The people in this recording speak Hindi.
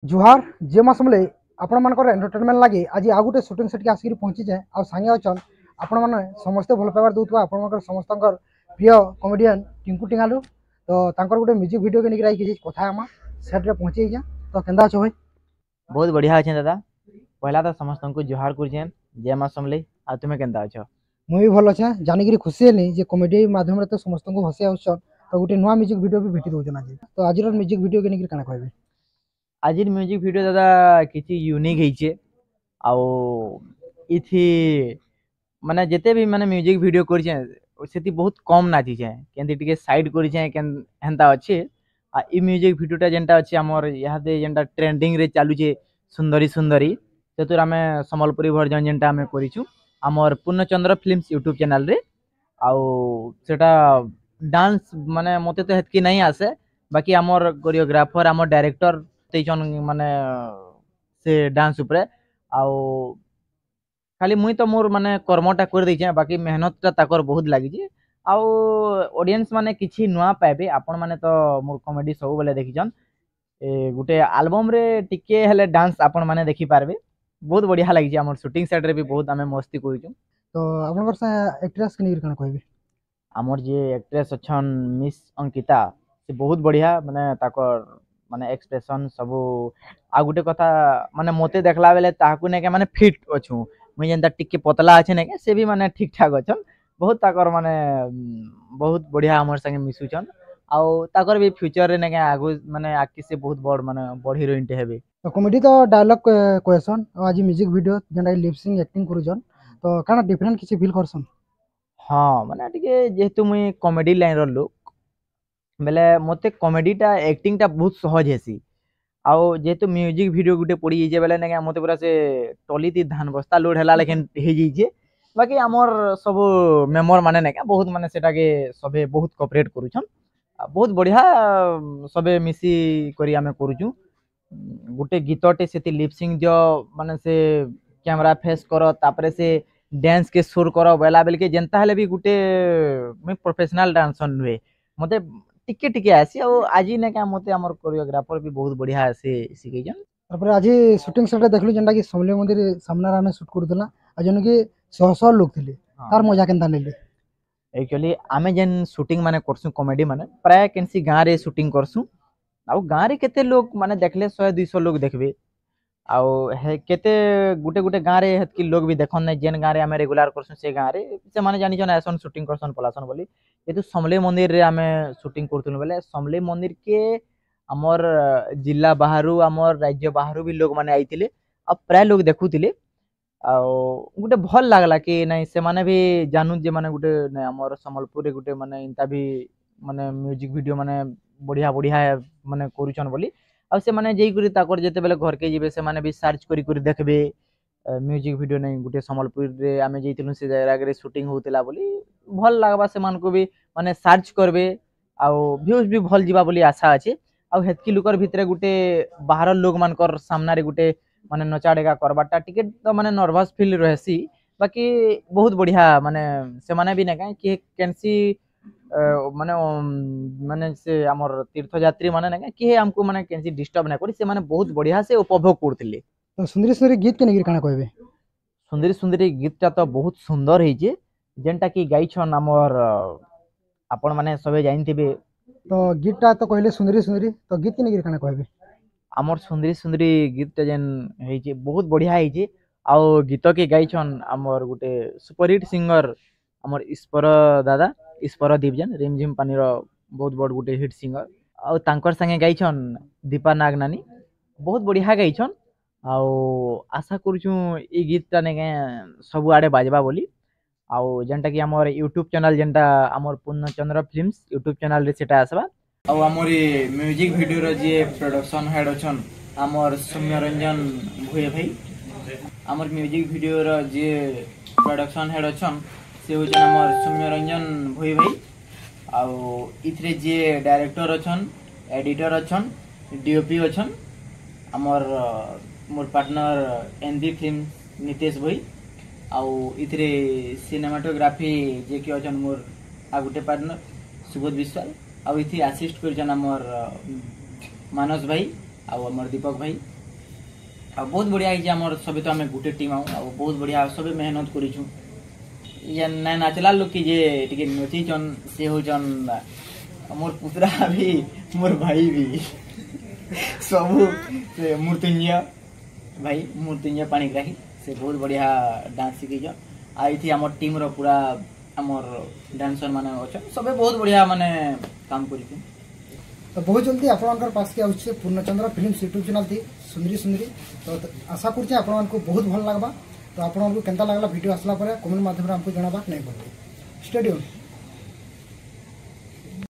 जुहार जे मासमले आपण मानकर एंटरटेनमेंट लगे आज आ गोटे सुटिंग सेट के आसिक पहुंची जाए आ सांगे अच्छन आपण मैंने समस्ते भल पाइबार दूसरा आप समस्त प्रिय कमेडियन टिंकू टिंगालू तो गोटे म्यूजिक वीडियो के निकल किसी कथा आमा सेट्रे पहुँची जा तो केंदा अच्छो भाई बहुत बढ़िया अच्छे दादा पहला तो समस्त को जुहार कर जय माँ समले आ तुम्हें केंदा अच्छ मुझे भल अच्छे जानिक खुशी है जे कमेडी माध्यम तो समस्त को हसी आसन तो गोटे नुआ म्यूजिक वीडियो भी भेटी दौन आज तो आज म्यूजिक वीडियो के निकल क्या कहबे आज म्यूजिक वीडियो दादा किसी यूनिक है इथि माने जिते भी माने म्यूजिक वीडियो कर बहुत कम नाची केंती टिके साइड करता अच्छे आ ई म्यूजिक वीडियोटा जेनटा अच्छे आमर इहादे जेनटा ट्रेंडिंग रे चालू छे सुंदरी सुंदरी सेतुर आमे संबलपुरी वर्जन जेनटा आमे करिछु आमर पूर्णचंद्र फिल्म्स यूट्यूब चैनल रे आउ सेटा डांस माने मते तो हेतकी नहीं आसे बाकी आमर कोरियोग्राफर आमर डायरेक्टर तेजन माने से डांस ऊपर आउ खाली मुई तो मोर माने कर्मटा कर दै बाकी मेहनतटा ताकर बहुत लगी आउ ऑडियंस माने किछि नुआ पाइबे आपण माने तो मोर कॉमेडी सब बेले देखिछन गुटे एल्बम रे टिके हेले डांस आपण माने देखि पारबे बहुत बढ़िया लगी हमर शूटिंग सेट रे भी बहुत आमे मस्ती करिछु तो आपनकर से एक्ट्रेस के निकल कहबे हमर जे एक्ट्रेस अछन मिस अंकिता से बहुत बढ़िया माने ताकर माने एक्सप्रेशन सब आ गुटे कथा माने मोते देखला बेले ताकू ने के माने फिट अछु मुई जेंता टिके पतला अछि ने के से भी माने ठीक ठाक अछन बहुत ताकर माने बहुत बढ़िया हमर संगे मिसुचन आउ ताकर भी फ्यूचर रे ने के आगु माने आकि से बहुत बड़ माने बड़ हीरोइन टे हेबे तो कॉमेडी तो डायलॉग क्वेश्चन आज म्यूजिक वीडियो जेंटा लिप सिंग एक्टिंग करूजन तो काना डिफरेंट किसी फील करसन हाँ माने टिके जेहेतु मुई कॉमेडी लाइन रो लोक बेले मते कॉमेडीटा एक्टिंगटा बहुत सहज हेसी आउ जेहेतु म्यूजिक वीडियो गुटे पड़ी जे बेले ने मते पूरा से टली ती धान बस्ता लोड हला लेकिन हे जे बाकी हमर सब मेंबर माने ने बहुत माने सेटा के सबे बहुत कोऑपरेट करूछन बहुत बढ़िया सबे मिसी करी आमे करूछु गुटे गीतटे सेति लिपसिंग जो माने से कैमरा फेस करो तापरे से डांस के सुर करो बेला बेल के जनता हेले भी गुटे मैं प्रोफेशनल डांसर नुहे मते टिके टिके आसी और आज ने का मते हमर कोरियोग्राफर भी बहुत बढ़िया से सिखैजन तापर आज शूटिंग सेट देखलु जेंटा कि समले मंदिर सामना रे शूट करदला आ जन कि 100 लोग थिले तार मजा केनता नेले एक्चुअली आमे जेन शूटिंग माने करसु कॉमेडी माने प्राय केनसी गां रे शूटिंग करसु आउ गां रे केते लोग माने देखले 100 200 लोग देखबे आउ हे केते गुटे गुटे गां रे हेतकी लोग भी देखन नै जेन गां रे आमे रेगुलर करसु से गां रे से माने जानि जन ऐसन शूटिंग करसन पलासन बोली एतु समले मंदिर रे आमे शूटिंग करतुन बेले समले मंदिर के हमर जिला बाहरु हमर राज्य बाहरु भी लोग माने आइतिले अब प्राय लोग देखुतिले गोटे भल लागला कि नहीं से माने भी जानू जे माने गोटे हमर संबलपुर रे गोटे माने इंता भी माने म्यूजिक वीडियो माने बढ़िया बढ़िया माने करूछन बोली आ से माने जेई करी ताकर जेते बेले घर के जिवे से माने भी सर्च करी करी देखबे म्यूजिक वीडियो नहीं गोटे संबलपुर रे आमे जेतिलु से जगह रे शूटिंग होतिला बोली भल लागबा से मान को भी माने सर्च करबे आ व्यूज भी भल जीवा बोली आशा अछि आ हेतकी लुकर भितरे गोटे बाहर लोग मानकर सामना रे गोटे माने नचा डेगा करबाटा टिकेट तो माने नर्वस फील रहसी बाकी बहुत बढ़िया माने से माने भी ना कि कैंसी माने माने से हमर तीर्थयात्री माने ना कि हमको माने कैंसी डिस्टर्ब ना करी से माने बहुत बढ़िया से उपभोग करथिले तो सुंदरी सुंदरी गीत के निगिर काना कहबे सुंदरी सुंदरी गीतटा तो बहुत सुंदर है जे जेनटा कि गाइछन हमर आपण माने सबे जानथिबे तो गीतटा तो कहले सुंदरी सुंदरी तो गीत के निगिर काना कहबे आमर सुंदरी सुंदरी गीत जेन है बहुत बढ़िया है आउ गीत के गाइछन आमर गोटे सुपरहिट सिंगर आमर ईश्वर दादा ईश्वर दीपजन रिमझिम पानी रो बहुत बड़ गोटे हिट सिंगर आउ तांकर संगे गाइछन दीपा नाग नानी बहुत बढ़िया गाइछन आउ आशा करूछु ई गीतटा ने सब आड़े बाजबा बोली आउ जेनटा कि आमर यूट्यूब चैनल जेनटा आमर पूर्णचंद्र फिल्म्स यूट्यूब चैनल रे सेटा आसबा और आमरी म्यूजिक वीडियो रो जे प्रोडक्शन हेड अछन आमर सौम्य रंजन भुए भाई आमर म्यूजिक वीडियो रो जे प्रोडक्शन हेड अछन से होछन आमर सौम्य रंजन भुए भाई आउ इथरे जे डायरेक्टर अछन एडिटर अछन डीओपी अछन आमर मोर पार्टनर एनबी फिल्म नितेश भाई आउ इथरे सिनेमाटोग्राफी जे के अछन मोर आ गुटे पार्टनर सुबोध विश्वाल आउ इथि असिस्ट कर जन हमर मानस भाई आउ हमर दीपक भाई आ बहुत बढ़िया है हमर सबे तो हमें गुटे टीम आउ आ बहुत बढ़िया सबे मेहनत करिछु ये ना नाचला लोग की जे टिके नची जन से हो जन मोर पुत्रा भी मोर भाई भी सब से मूर्तिंजय भाई मूर्तिंजय पाणिग्राही से बहुत बढ़िया डांस शिखी आई थी हमर टीम रो पूरा हमर डांसर माने अच्छा सबे बहुत बढ़िया माने काम करिछु तो बहुत जल्दी आपनकर पास के आउछे पूर्णचंद्र फिल्म्स यूट्यूब चैनल थी सुंदरी सुंदरी तो आशा करछे आपनको बहुत भल लागबा तो आपनको केनता लागला वीडियो आसला परे कमेंट माध्यम रे हमको जणाबा नै पड़बे स्टेडियम